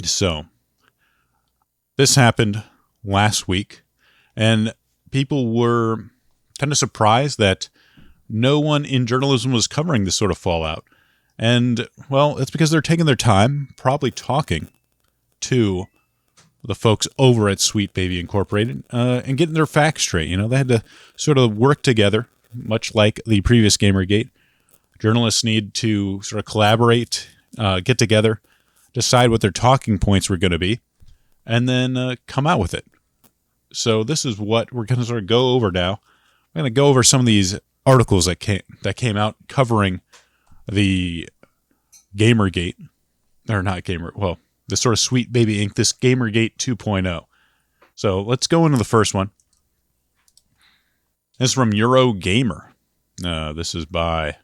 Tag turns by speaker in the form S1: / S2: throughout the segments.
S1: So this happened last week, and people were kind of surprised that no one in journalism was covering this sort of fallout. And, well, it's because they're taking their time, probably talking to the folks over at Sweet Baby Incorporated and getting their facts straight. You know, they had to sort of work together, much like the previous Gamergate. Journalists need to sort of collaborate, get together, decide what their talking points were going to be, and then come out with it. So this is what we're going to sort of go over now. I'm going to go over some of these articles that came out covering the Gamergate, or not Gamer, well, the sort of Sweet Baby Inc., this Gamergate 2.0. So let's go into the first one. This is from Eurogamer. This is by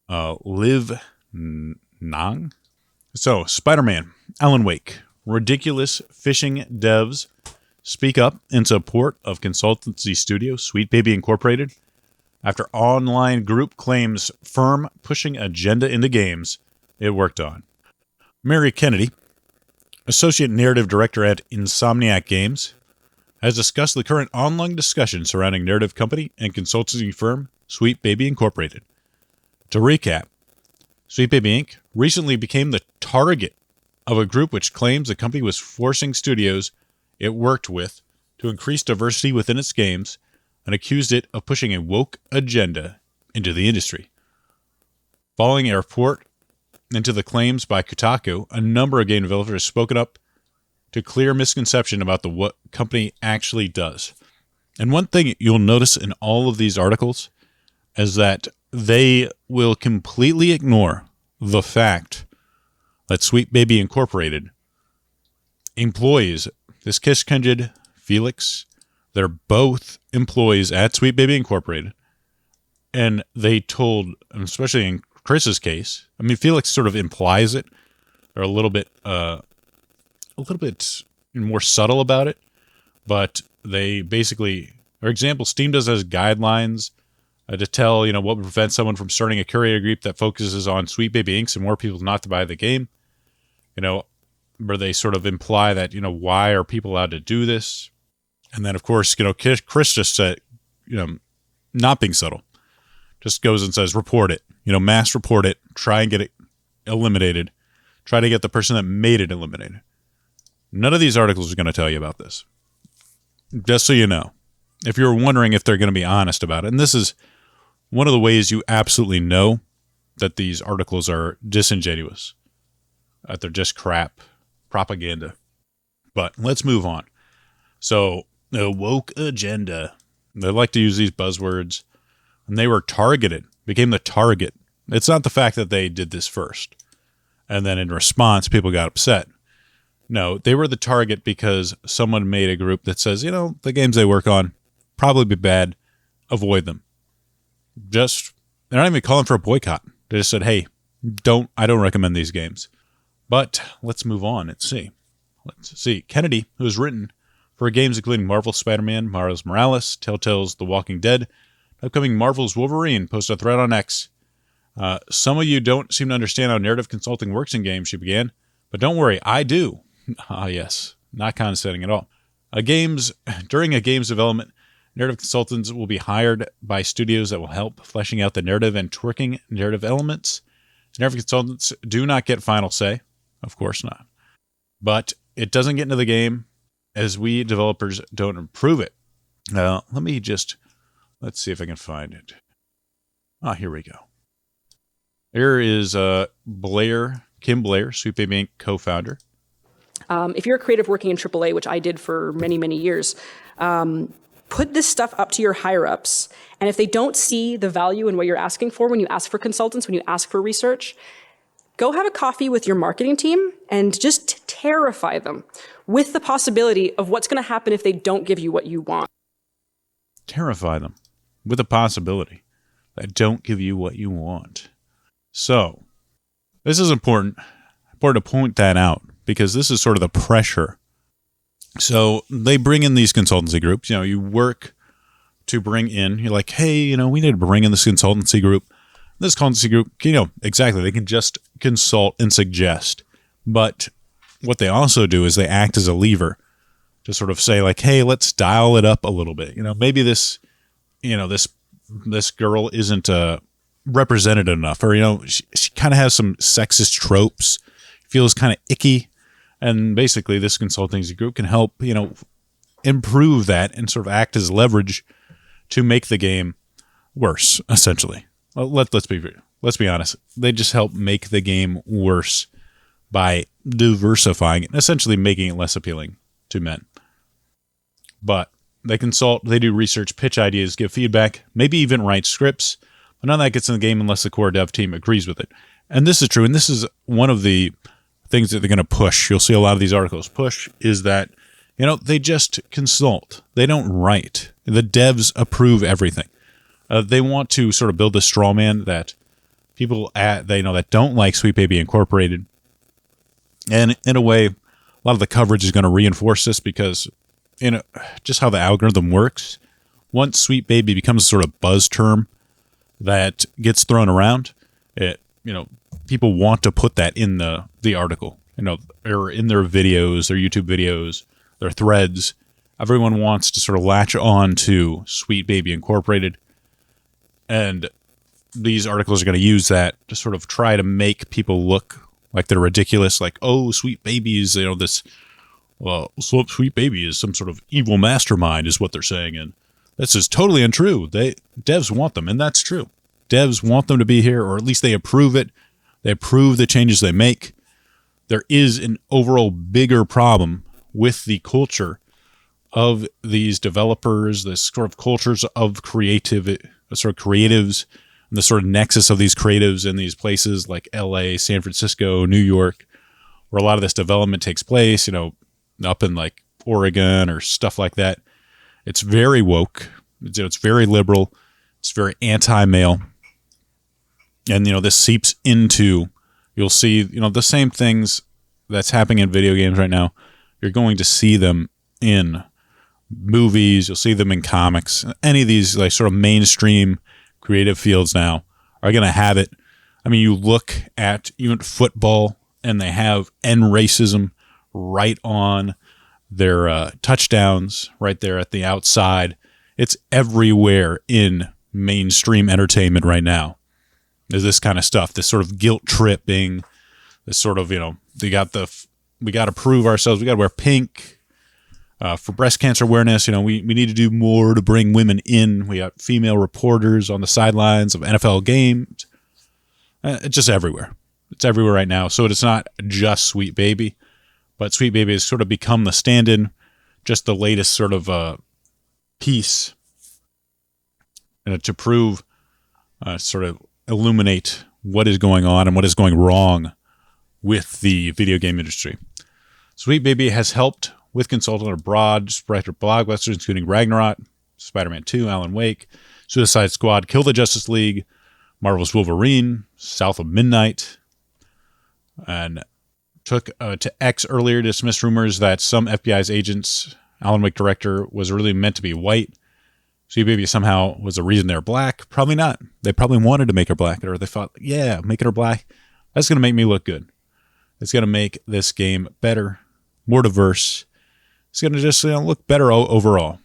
S1: Liv Nang. So, Spider-Man, Alan Wake, ridiculous phishing devs speak up in support of consultancy studio Sweet Baby Incorporated after online group claims firm pushing agenda into games it worked on. Mary Kennedy, associate narrative director at Insomniac Games, has discussed the current online discussion surrounding narrative company and consultancy firm Sweet Baby Incorporated. To recap, Sweet Baby Inc. recently became the target of a group which claims the company was forcing studios it worked with to increase diversity within its games and accused it of pushing a woke agenda into the industry. Following a report into the claims by Kotaku, a number of game developers have spoken up to clear misconception about what company actually does. And one thing you'll notice in all of these articles is that they will completely ignore the fact that Sweet Baby Incorporated employs this Kish Kindred, Felix. They're both employees at Sweet Baby Incorporated. And they told, especially in Chris's case, I mean, Felix sort of implies it. They're a little bit more subtle about it. But they basically, for example, Steam does has guidelines to tell, what would prevent someone from starting a courier group that focuses on Sweet Baby Inc. and more people not to buy the game. Where they sort of imply that, why are people allowed to do this? And then, of course, Chris just said, not being subtle, just goes and says, report it, mass report it, try and get it eliminated, try to get the person that made it eliminated. None of these articles are going to tell you about this. Just so you know, if you're wondering if they're going to be honest about it, and this is one of the ways you absolutely know that these articles are disingenuous, that they're just crap, propaganda. But let's move on. So, the woke agenda. They like to use these buzzwords. And they were targeted, became the target. It's not the fact that they did this first. And then in response, people got upset. No, they were the target because someone made a group that says, the games they work on probably be bad. Avoid them. They're not even calling for a boycott. They just said, hey, I don't recommend these games. But let's move on and see. Let's see. Kennedy, who has written for games including Marvel Spider-Man, Miles Morales, Telltale's The Walking Dead, upcoming Marvel's Wolverine, posted a thread on X. Some of you don't seem to understand how narrative consulting works in games, she began. But don't worry, I do. Yes, not condescending at all. During a game's development, narrative consultants will be hired by studios that will help fleshing out the narrative and twerking narrative elements. Narrative consultants do not get final say. Of course not. But it doesn't get into the game as we developers don't improve it. Let's see if I can find it. Here we go. Here is Kim Blair, Sweet Baby Inc. co-founder.
S2: If you're a creative working in AAA, which I did for many, many years, put this stuff up to your higher-ups. And if they don't see the value in what you're asking for when you ask for consultants, when you ask for research, go have a coffee with your marketing team and just terrify them with the possibility of what's going to happen if they don't give you what you want.
S1: Terrify them with the possibility that don't give you what you want. So, this is important to point that out because this is sort of the pressure. So, they bring in these consultancy groups. You work to bring in, you're like, hey, we need to bring in this consultancy group. This consultancy group, exactly, they can just consult and suggest. But what they also do is they act as a lever to sort of say like, hey, let's dial it up a little bit. Maybe this girl isn't represented enough, or she kind of has some sexist tropes, feels kind of icky, and basically this consultancy group can help improve that and sort of act as leverage to make the game worse. Essentially, let's be honest. They just help make the game worse by diversifying it, and essentially making it less appealing to men. But they consult, they do research, pitch ideas, give feedback, maybe even write scripts. But none of that gets in the game unless the core dev team agrees with it. And this is true. And this is one of the things that they're going to push. You'll see a lot of these articles push is that, they just consult. They don't write. The devs approve everything. They want to sort of build a straw man that people that don't like Sweet Baby Incorporated. And in a way, a lot of the coverage is going to reinforce this because just how the algorithm works. Once Sweet Baby becomes a sort of buzz term that gets thrown around, people want to put that in the article, or in their videos, their YouTube videos, their threads. Everyone wants to sort of latch on to Sweet Baby Incorporated. And these articles are going to use that to sort of try to make people look like they're ridiculous. Like, oh, Sweet Baby is, Sweet Baby is some sort of evil mastermind is what they're saying. And this is totally untrue. Devs want them, and that's true. Devs want them to be here, or at least they approve it. They approve the changes they make. There is an overall bigger problem with the culture of these developers, this sort of cultures of creatives, and the sort of nexus of these creatives in these places like LA, San Francisco, New York, where a lot of this development takes place, up in like Oregon or stuff like that. It's very woke. It's very liberal. It's very anti-male. And, this seeps into, you'll see, the same things that's happening in video games right now. You're going to see them in movies. You'll see them in comics. Any of these like sort of mainstream creative fields now are going to have it. I mean, you look at even football and they have end racism right on their touchdowns right there at the outside. It's everywhere in mainstream entertainment right now. There's this kind of stuff, this sort of guilt tripping, this sort of, we got to prove ourselves. We got to wear pink for breast cancer awareness. We need to do more to bring women in. We got female reporters on the sidelines of NFL games. It's just everywhere. It's everywhere right now. So it's not just Sweet Baby, but Sweet Baby has sort of become the stand-in, just the latest sort of piece to prove, sort of illuminate what is going on and what is going wrong with the video game industry. Sweet Baby has helped with consulting on broad spread of blockbusters, including Ragnarok, Spider-Man 2, Alan Wake, Suicide Squad, Kill the Justice League, Marvel's Wolverine, South of Midnight, and took to X earlier to dismiss rumors that some FBI's agents, Alan Wake director, was really meant to be white. Sweet Baby somehow was the reason they're black. Probably not. They probably wanted to make her black, or they thought, yeah, making her black, that's going to make me look good. It's going to make this game better, more diverse. It's going to just look better overall.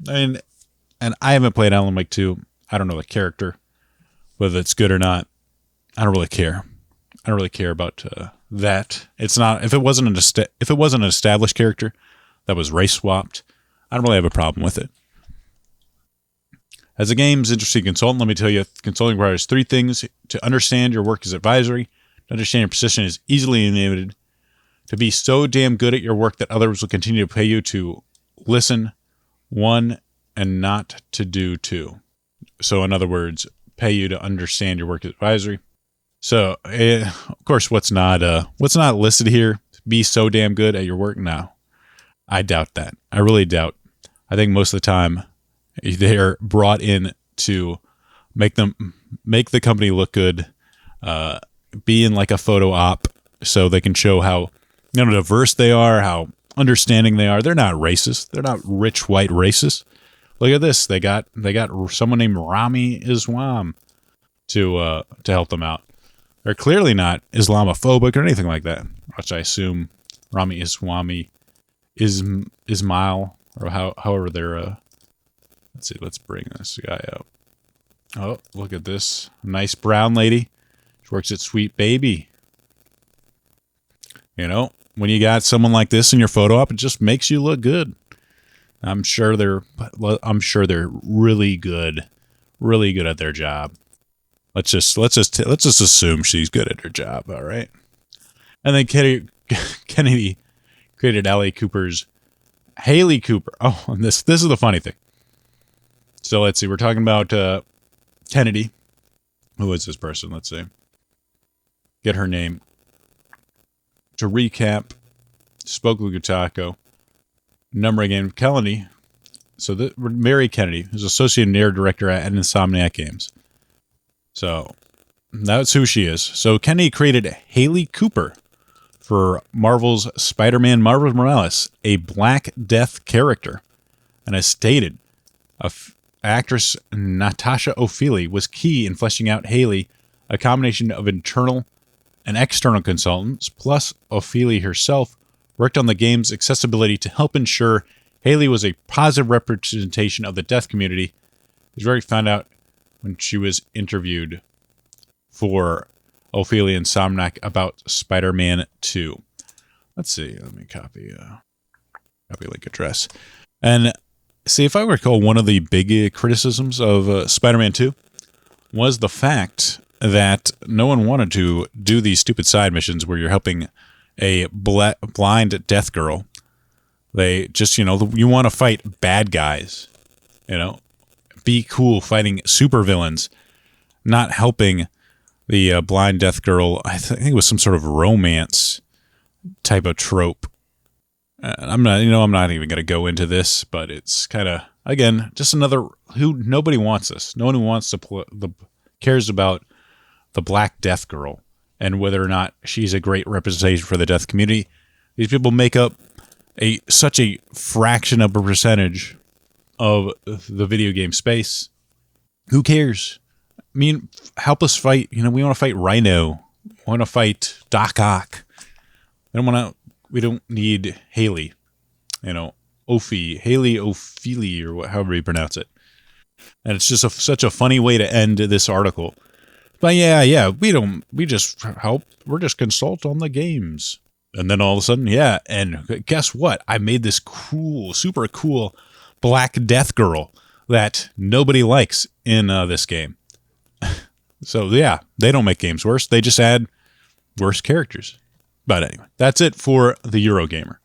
S1: And I haven't played Alan Wake 2. I don't know the character, whether it's good or not. I don't really care. I don't really care about that. It's not, if it wasn't an established character that was race swapped, I don't really have a problem with it. As a game's industry consultant, let me tell you, consulting requires three things: to understand your work as advisory, to understand your position is easily alienated, to be so damn good at your work that others will continue to pay you to listen, one, and not to do two. So in other words, pay you to understand your work as advisory. So, of course, what's not listed here? Be so damn good at your work? No, I doubt that. I really doubt. I think most of the time they're brought in to make the company look good, be in like a photo op so they can show how diverse they are, how understanding they are. They're not racist. They're not rich white racists. Look at this. They got someone named Rami Islam to help them out. They're clearly not Islamophobic or anything like that, which I assume Rami Iswami, Ismail, or however they're. Let's see. Let's bring this guy out. Oh, look at this nice brown lady. She works at Sweet Baby. You know, when you got someone like this in your photo op, it just makes you look good. I'm sure they're really good at their job. Let's just assume she's good at her job. All right. And then Kennedy created Haley Cooper's Haley Cooper. Oh, and this is the funny thing. So let's see. We're talking about Kennedy. Who is this person? Let's see. Get her name. To recap, spoke with Gutako. Number again, Kennedy. So Mary Kennedy is associate narrative director at Insomniac Games. So that's who she is. So Kennedy created Haley Cooper for Marvel's Spider-Man Marvel Morales, a Black Death character. And as stated, actress Natasha O'Feely was key in fleshing out Haley, a combination of internal and external consultants, plus O'Feely herself, worked on the game's accessibility to help ensure Haley was a positive representation of the deaf community. It was where he found out when she was interviewed for O'Feely and Somnak about Spider-Man 2. Let's see. Let me copy link address. And see, if I recall, one of the big criticisms of Spider-Man 2 was the fact that no one wanted to do these stupid side missions where you're helping a blind death girl. They just, you want to fight bad guys, be cool fighting super villains, not helping the blind death girl. I think it was some sort of romance type of trope. I'm not even going to go into this, but it's kind of, again, just another nobody wants this. No one who wants to cares about the Black Death Girl and whether or not she's a great representation for the deaf community. These people make up such a fraction of a percentage of the video game space. Who cares? I mean, help us fight. We want to fight Rhino. We want to fight Doc Ock. We don't need Haley. Haley O'Feely, or however you pronounce it. And it's just such a funny way to end this article. But yeah, we just help. We're just consult on the games. And then all of a sudden, yeah, and guess what? I made this super cool Black Death Girl that nobody likes in this game. So yeah, they don't make games worse. They just add worse characters. But anyway, that's it for the Eurogamer.